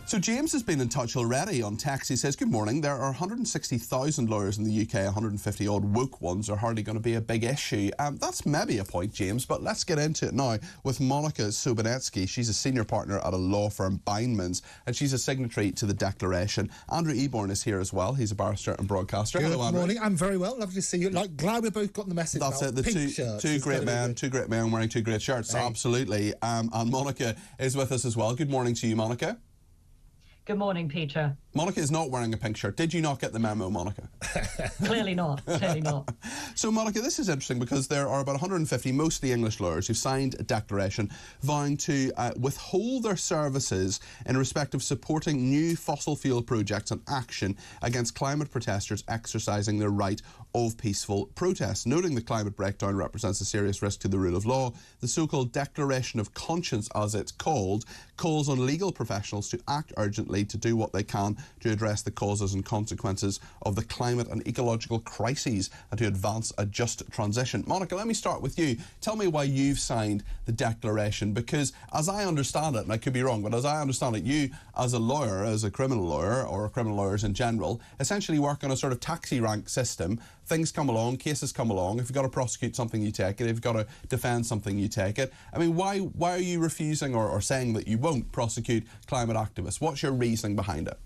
So James has been in touch already on text. He says, good morning, there are 160,000 lawyers in the UK, 150 odd woke ones are hardly going to be a big issue. That's maybe a point, James, but let's get into it now with Monika Sobiecki. She's a senior partner at a law firm, Bindmans, and she's a signatory to the declaration. Andrew Eborn is here as well. He's a barrister and broadcaster. Good Hello, Andrew. morning. I'm very well. Lovely to see you. Glad we both got the message. That's about it. The pink shirts. two great men wearing two great shirts. Hey. Absolutely. And Monika is with us as well. Good morning to you, Monika. Good morning, Peter. Monika is not wearing a pink shirt. Did you not get the memo, Monika? Clearly not. Clearly not. So, Monika, this is interesting because there are about 150, mostly English lawyers, who signed a declaration vowing to withhold their services in respect of supporting new fossil fuel projects and action against climate protesters exercising their right of peaceful protest. Noting the climate breakdown represents a serious risk to the rule of law, the so-called Declaration of Conscience, as it's called, calls on legal professionals to act urgently to do what they can to address the causes and consequences of the climate and ecological crises and to advance a just transition. Monika, let me start with you. Tell me why you've signed the declaration, because as I understand it, and I could be wrong, but as I understand it, you as a lawyer, as a criminal lawyer, or criminal lawyers in general, essentially work on a sort of taxi rank system. Things come along, cases come along. If you've got to prosecute something, you take it. If you've got to defend something, you take it. I mean, why are you refusing or saying that you won't prosecute climate activists? What's your reasoning behind it?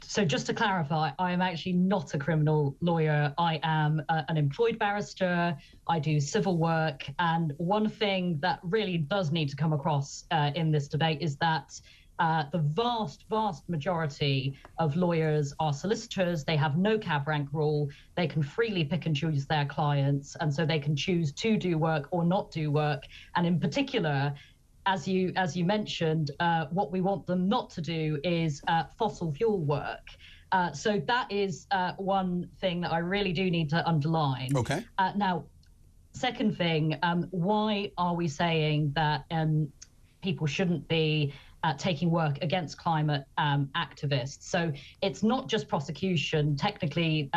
So just to clarify, I am actually not a criminal lawyer. I am an employed barrister. I do civil work. And one thing that really does need to come across in this debate is that the vast majority of lawyers are solicitors. They have no cab rank rule. They can freely pick and choose their clients. And so they can choose to do work or not do work. And in particular, as you mentioned, what we want them not to do is fossil fuel work. So that is one thing that I really do need to underline. Okay. Now, second thing, why are we saying that people shouldn't be taking work against climate activists? So it's not just prosecution. Technically,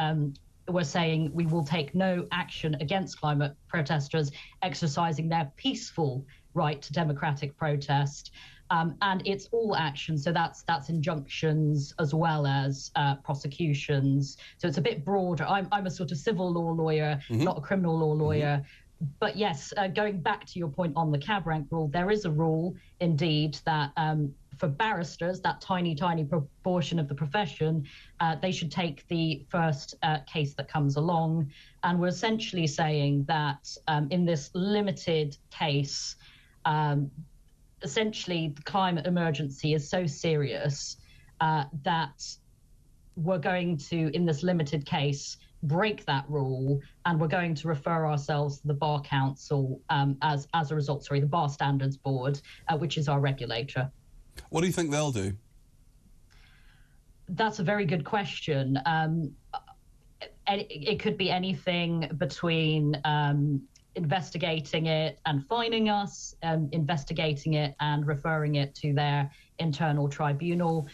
we're saying we will take no action against climate protesters exercising their peaceful right to democratic protest, and it's all action. So that's injunctions as well as prosecutions. So it's a bit broader. I'm a sort of civil law lawyer, not a criminal law lawyer. But yes, going back to your point on the cab rank rule, there is a rule indeed that for barristers, that tiny proportion of the profession, they should take the first case that comes along. And we're essentially saying that in this limited case, essentially the climate emergency is so serious that we're going to, in this limited case, break that rule, and we're going to refer ourselves to the Bar Council as a result, the Bar Standards Board, which is our regulator. What do you think they'll do? That's a very good question. It could be anything between investigating it and fining us, investigating it and referring it to their internal tribunal.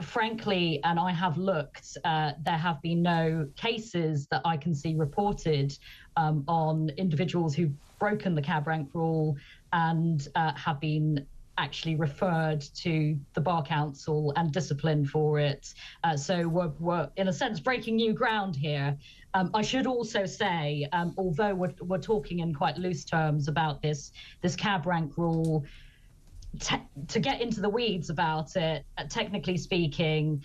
Frankly, and I have looked, there have been no cases that I can see reported on individuals who've broken the cab rank rule and have been actually referred to the Bar Council and disciplined for it. So we're, in a sense, breaking new ground here. I should also say, although we're talking in quite loose terms about this cab rank rule, to get into the weeds about it, technically speaking,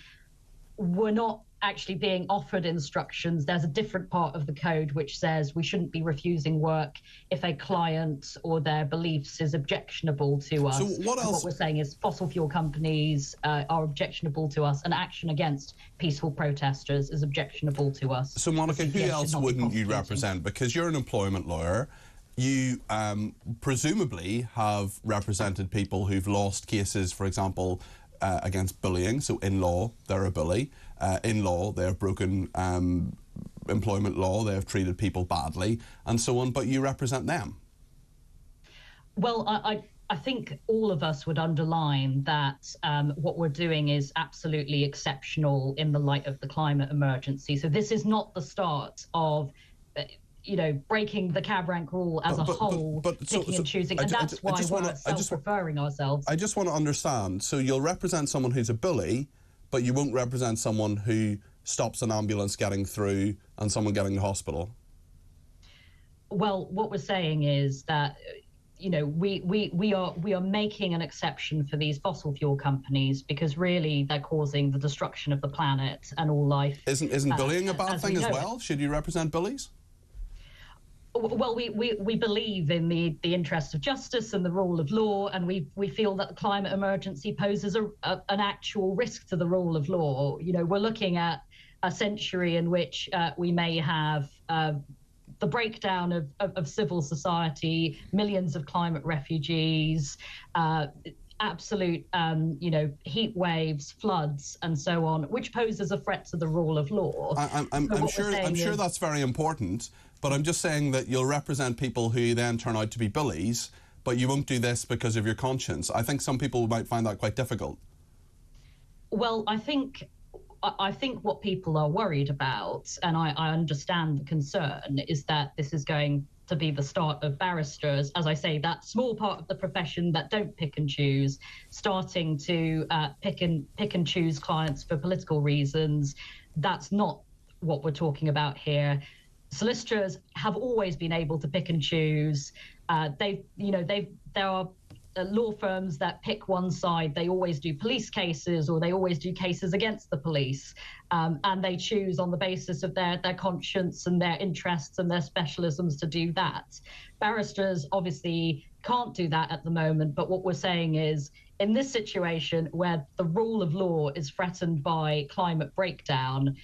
we're not actually being offered instructions. There's a different part of the code which says we shouldn't be refusing work if a client or their beliefs is objectionable to us. So what else? What we're saying is fossil fuel companies are objectionable to us, and action against peaceful protesters is objectionable to us. So, Monika, who else wouldn't you represent? Because you're an employment lawyer. You presumably have represented people who've lost cases, for example, against bullying. So in law, they're a bully. In law, they have broken employment law. They have treated people badly and so on. But you represent them. Well, I think all of us would underline that what we're doing is absolutely exceptional in the light of the climate emergency. So this is not the start of breaking the cab rank rule as a whole, picking and choosing, and that's why we're self-referring ourselves. I just want to understand. So you'll represent someone who's a bully, but you won't represent someone who stops an ambulance getting through and someone getting to hospital. Well, what we're saying is that we are making an exception for these fossil fuel companies because really they're causing the destruction of the planet and all life. Isn't bullying a bad thing as well? Should you represent bullies? Well, we believe in the interest of justice and the rule of law, and we feel that the climate emergency poses an actual risk to the rule of law. We're looking at a century in which we may have the breakdown of civil society, millions of climate refugees, absolute, heat waves, floods, and so on, which poses a threat to the rule of law. I'm sure that's very important, but I'm just saying that you'll represent people who then turn out to be bullies, but you won't do this because of your conscience. I think some people might find that quite difficult. Well, I think what people are worried about, and I understand the concern, is that this is going to be the start of barristers, as I say, that small part of the profession that don't pick and choose, starting to pick and choose clients for political reasons. That's not what we're talking about here. Solicitors have always been able to pick and choose. There are law firms that pick one side. They always do police cases, or they always do cases against the police, and they choose on the basis of their conscience and their interests and their specialisms to do that. Barristers obviously can't do that at the moment, but what we're saying is, in this situation where the rule of law is threatened by climate breakdown,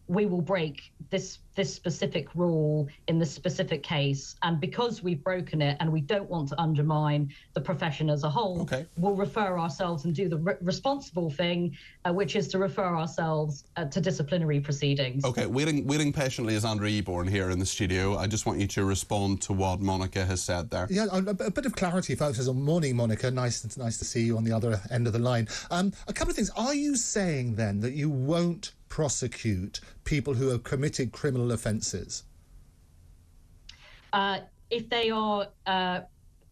we will break this specific rule in this specific case. And because we've broken it and we don't want to undermine the profession as a whole, we'll refer ourselves and do the responsible thing, which is to refer ourselves to disciplinary proceedings. Okay, waiting patiently is Andrew Eborn here in the studio. I just want you to respond to what Monika has said there. Yeah, a bit of clarity, folks. Morning, Monika. Nice to see you on the other end of the line. A couple of things. Are you saying then that you won't prosecute people who have committed criminal offences? If they are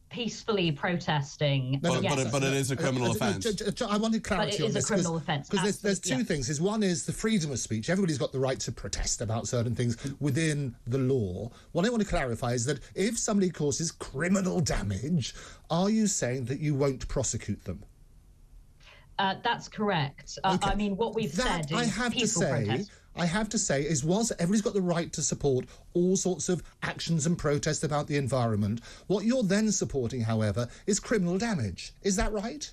peacefully protesting, but it is a criminal offence. I wanted clarity on this. But it is a criminal offence. Because there's two things. One is the freedom of speech. Everybody's got the right to protest about certain things within the law. What I want to clarify is that if somebody causes criminal damage, are you saying that you won't prosecute them? That's correct. I mean, what we've said is peaceful protest. I have to say, everybody's got the right to support all sorts of actions and protests about the environment. What you're then supporting, however, is criminal damage. Is that right?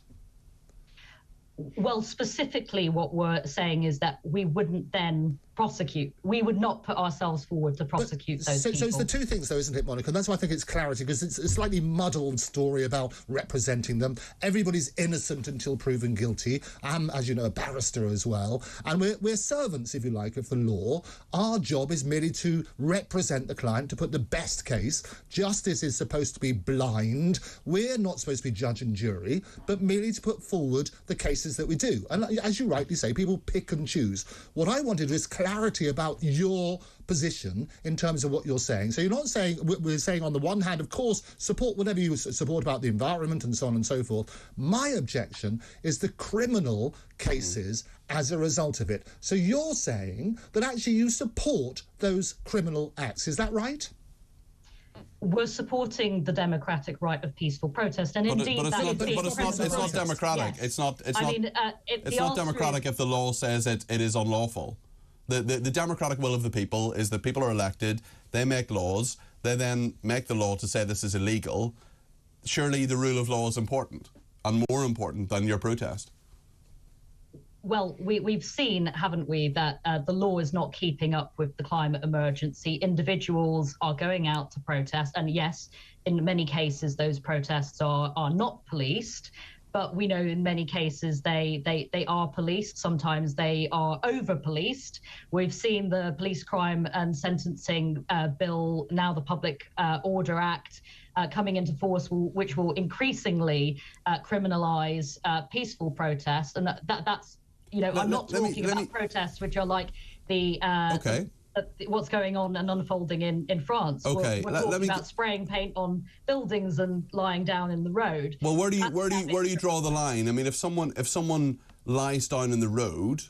Well, specifically what we're saying is that we wouldn't then prosecute. We would not put ourselves forward to prosecute those people. So it's the two things, though, isn't it, Monika? And that's why I think it's clarity, because it's a slightly muddled story about representing them. Everybody's innocent until proven guilty. I'm, as you know, a barrister as well. And we're servants, if you like, of the law. Our job is merely to represent the client, to put the best case. Justice is supposed to be blind. We're not supposed to be judge and jury, but merely to put forward the cases that we do. And as you rightly say, people pick and choose. What I wanted was clarity about your position in terms of what you're saying. So you're not saying, we're saying on the one hand, of course, support whatever you support about the environment and so on and so forth. My objection is the criminal cases as a result of it. So you're saying that actually you support those criminal acts. Is that right? We're supporting the democratic right of peaceful protest, and indeed it's not democratic. Yes. It's not democratic if the law says it is unlawful. The democratic will of the people is that people are elected, they make laws, they then make the law to say this is illegal. Surely the rule of law is important, and more important than your protest. Well, we've seen, haven't we, that the law is not keeping up with the climate emergency. Individuals are going out to protest, and yes, in many cases those protests are not policed. But we know in many cases they are policed. Sometimes they are over-policed. We've seen the Police Crime and Sentencing Bill, now the Public Order Act, coming into force, which will increasingly criminalise peaceful protest. And that's, you know, I'm not talking about protests which are like the what's going on and unfolding in France. Okay, we're talking about spraying paint on buildings and lying down in the road. Well, where do you draw the line? I mean, if someone lies down in the road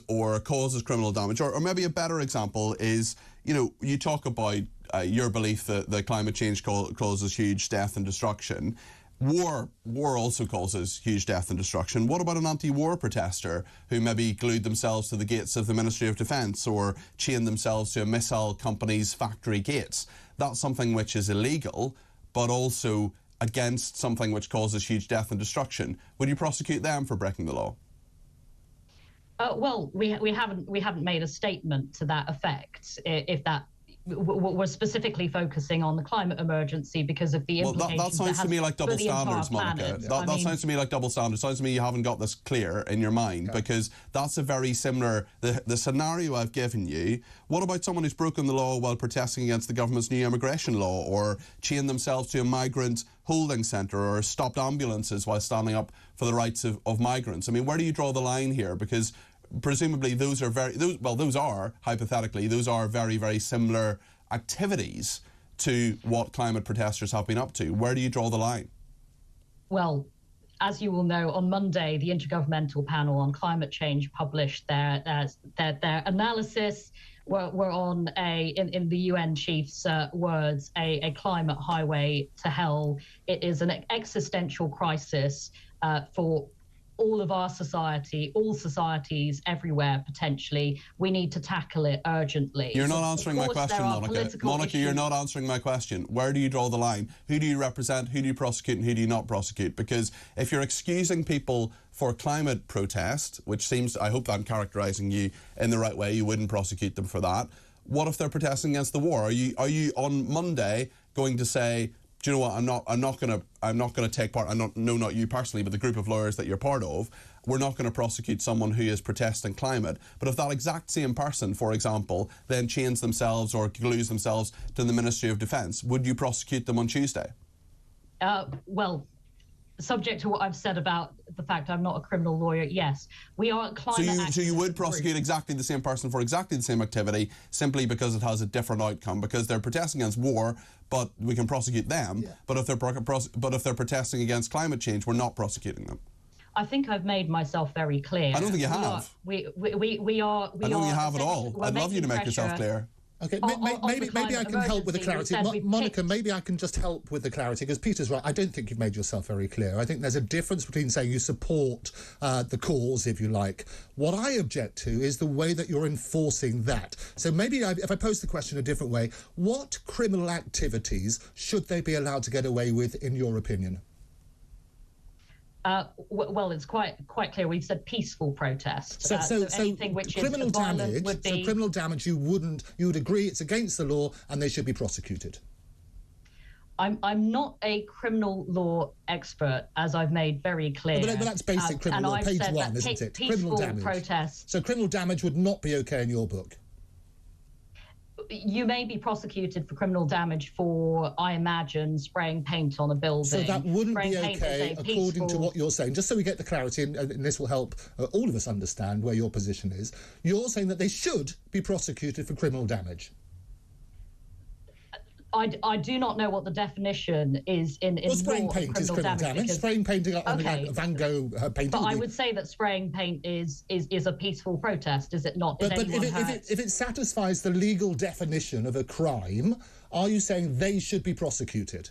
or causes criminal damage, or maybe a better example is, you talk about your belief that climate change causes huge death and destruction. War also causes huge death and destruction. What about an anti-war protester who maybe glued themselves to the gates of the Ministry of Defence or chained themselves to a missile company's factory gates? That's something which is illegal, but also against something which causes huge death and destruction. Would you prosecute them for breaking the law? Well, we haven't made a statement to that effect. If that we're specifically focusing on the climate emergency because of the implications. That sounds to me like double standards, Monika. That sounds to me like double standards. Sounds to me you haven't got this clear in your mind, because that's a very similar, the scenario I've given you. What about someone who's broken the law while protesting against the government's new immigration law, or chained themselves to a migrant holding centre, or stopped ambulances while standing up for the rights of migrants? I mean, where do you draw the line here? Because presumably those are hypothetically very, very similar activities to what climate protesters have been up to. Where do you draw the line? Well, as you will know, on Monday, the Intergovernmental Panel on Climate Change published their analysis. We're on in the UN chief's words, a climate highway to hell. It is an existential crisis for all of our society, all societies everywhere, potentially. We need to tackle it urgently. You're not answering my question, Monika. Monika, you're not answering my question. Where do you draw the line? Who do you represent? Who do you prosecute and who do you not prosecute? Because if you're excusing people for climate protest, which seems, I hope I'm characterising you in the right way, you wouldn't prosecute them for that. What if they're protesting against the war? Are you on Monday going to say, do you know what? I'm not going to take part. Not you personally, but the group of lawyers that you're part of. We're not going to prosecute someone who is protesting climate. But if that exact same person, for example, then chains themselves or glues themselves to the Ministry of Defence, would you prosecute them on Tuesday? Well, subject to what I've said about the fact I'm not a criminal lawyer, yes. We are climate So you would prosecute exactly the same person for exactly the same activity simply because it has a different outcome, because they're protesting against war, but we can prosecute them. Yeah. But if they're protesting against climate change, we're not prosecuting them. I think I've made myself very clear. I don't think you have. I don't think you have at all. I'd love you to make yourself clear. Okay, maybe I can help with the clarity. Monika, maybe I can just help with the clarity, because Peter's right. I don't think you've made yourself very clear. I think there's a difference between saying you support the cause, if you like. What I object to is the way that you're enforcing that. So maybe if I pose the question a different way, what criminal activities should they be allowed to get away with, in your opinion? Well, it's quite clear. We've said peaceful protest. So anything which criminal is damage would be... So criminal damage, you would agree it's against the law and they should be prosecuted. I'm not a criminal law expert, as I've made very clear. But that's basic criminal law, page 1, isn't it? Criminal damage. Protest. So criminal damage would not be okay in your book. You may be prosecuted for criminal damage for, I imagine, spraying paint on a building. So that wouldn't be okay, according to what you're saying. Just so we get the clarity, and this will help all of us understand where your position is. You're saying that they should be prosecuted for criminal damage. I do not know what the definition is in spraying paint is criminal damage. Spraying paint on a Van Gogh painting. But I would say that spraying paint is a peaceful protest, is it not? But if it satisfies the legal definition of a crime, are you saying they should be prosecuted?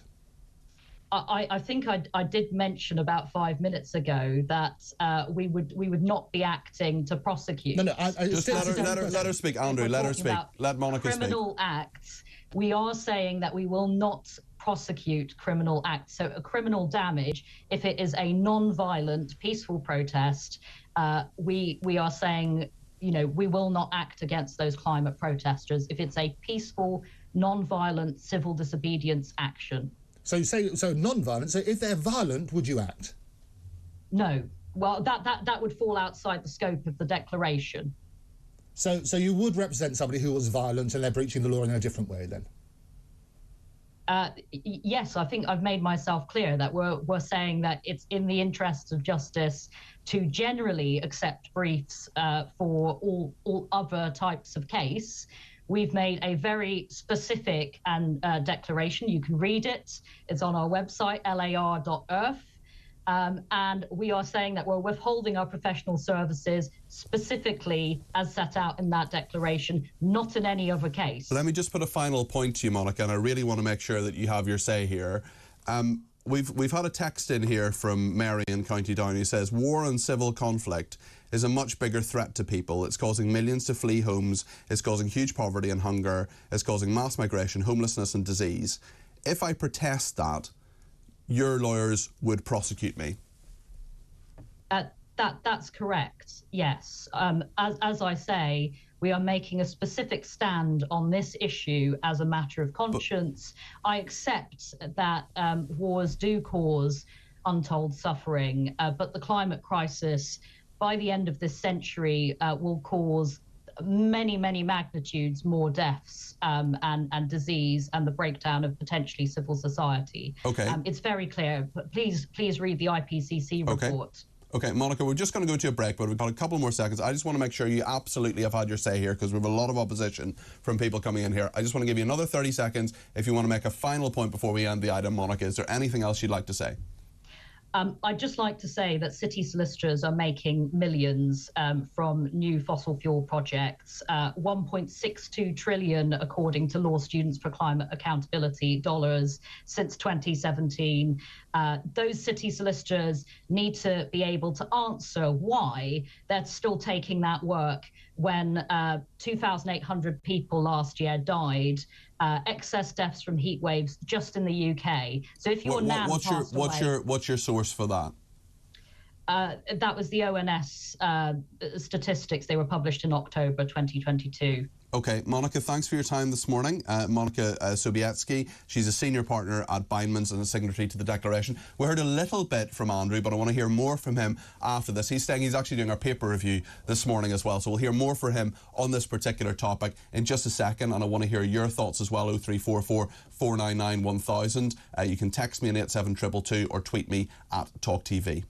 I think I did mention about 5 minutes ago that we would not be acting to prosecute. No, just let her speak, Andrew. Let her speak. Let Monika speak. Criminal acts. We are saying that we will not prosecute criminal acts. So a criminal damage, if it is a non-violent, peaceful protest, we are saying, we will not act against those climate protesters if it's a peaceful, non-violent civil disobedience action. So you say non-violent. So if they're violent, would you act? No. Well, that would fall outside the scope of the declaration. So you would represent somebody who was violent and they're breaching the law in a different way, then? Yes, I think I've made myself clear that we're saying that it's in the interests of justice to generally accept briefs for all other types of case. We've made a very specific declaration. You can read it. It's on our website, lar.earth. And we are saying that we're withholding our professional services specifically as set out in that declaration, not in any other case. Let me just put a final point to you, Monika, and I really want to make sure that you have your say here. We've had a text in here from Mary in County Down who says, war and civil conflict is a much bigger threat to people. It's causing millions to flee homes, it's causing huge poverty and hunger, it's causing mass migration, homelessness and disease. If I protest that, your lawyers would prosecute me. That's correct, yes. As I say, we are making a specific stand on this issue as a matter of conscience. I accept that wars do cause untold suffering, but the climate crisis by the end of this century will cause many magnitudes more deaths and disease and the breakdown of potentially civil society. Okay. It's very clear. But please read the IPCC report. Okay, Monika, we're just going to go to a break, but we've got a couple more seconds. I just want to make sure you absolutely have had your say here, because we have a lot of opposition from people coming in here. I just want to give you another 30 seconds if you want to make a final point before we end the item. Monika, is there anything else you'd like to say? I'd just like to say that city solicitors are making millions from new fossil fuel projects, 1.62 trillion, according to Law Students for Climate Accountability, dollars since 2017. Those city solicitors need to be able to answer why they're still taking that work when 2,800 people last year died. Excess deaths from heat waves just in the UK. So if your nan passed away, what's your source for that? That was the ONS statistics. They were published in October 2022. Okay, Monika, thanks for your time this morning. Monika Sobiecki, she's a senior partner at Bindmans and a signatory to the declaration. We heard a little bit from Andrew, but I want to hear more from him after this. He's saying he's actually doing our paper review this morning as well, so we'll hear more from him on this particular topic in just a second, and I want to hear your thoughts as well. 0344 499 1000. You can text me on 87222 or tweet me at TalkTV.